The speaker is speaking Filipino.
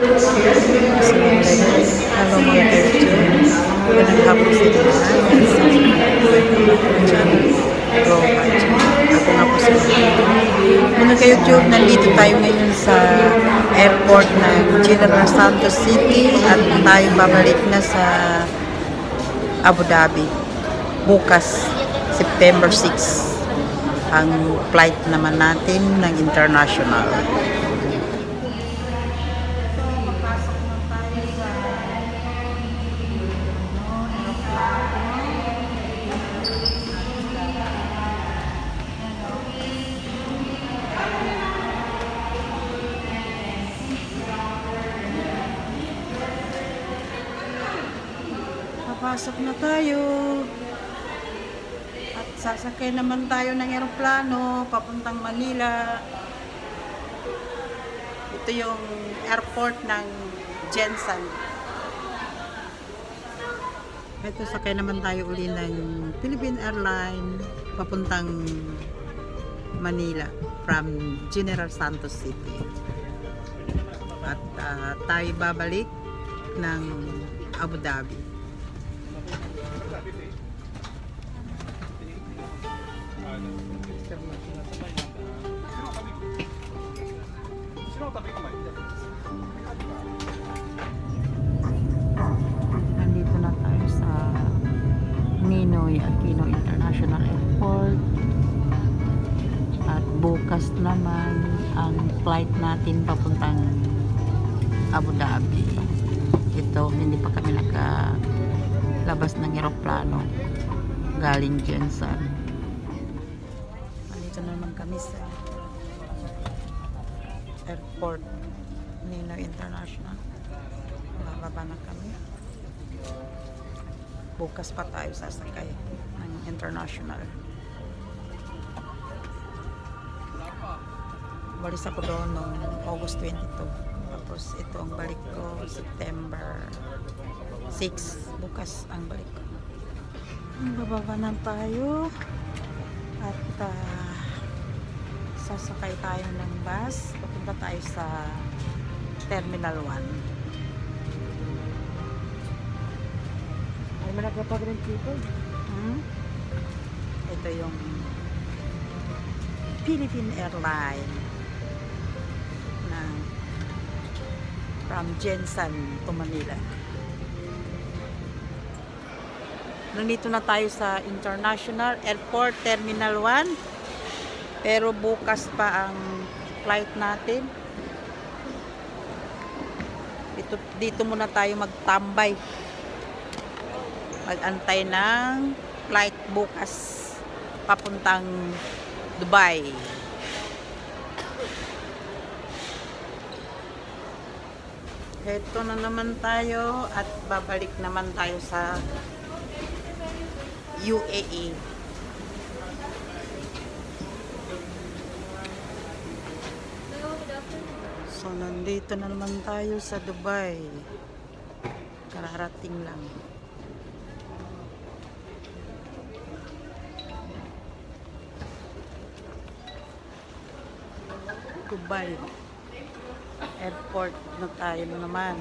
Halo mga ka-YouTube, magandang hapon sa inyo lahat. Welcome back to my channel, Go Budget. Ako nga po si Lolo. Mga ka-YouTube, nandito tayo ngayon sa airport ng General Santos City at tayo babalik na sa Abu Dhabi bukas, September 6 ang flight naman natin ng international. Papasok na tayo at sasakay naman tayo ng eroplano papuntang Manila. Ito yung airport ng Jensen. Ito, sakay naman tayo uli ng Philippine Airlines papuntang Manila from General Santos City. At tayo babalik ng Abu Dhabi. Nandito na tayo sa Ninoy Aquino International Airport at bukas naman ang flight natin papuntang Abu Dhabi. Ito, hindi pa kami nakalabas ng eroplano galing Jensen. Nandito naman kami sa airport Ninoy International. Bababa na kami. Bukas pa tayo sasakay ng international. Balis ako doon noong August 22. Tapos ito ang balik ko September 6. Bukas ang balik ko. Bababa na tayo at sasakay tayo ng bus. Papunta tayo sa Terminal 1. Ay, malagapag rin dito. Ito yung Philippine Airlines na from Jensen to Manila. Nandito na tayo sa International Airport Terminal 1. Pero bukas pa ang flight natin. Dito muna tayo magtambay. Mag-antay ng flight bukas papuntang Dubai. Ito na naman tayo at babalik naman tayo sa UAE. So, nandito na naman tayo sa Dubai. Kararating lang. Dubai Airport na tayo naman.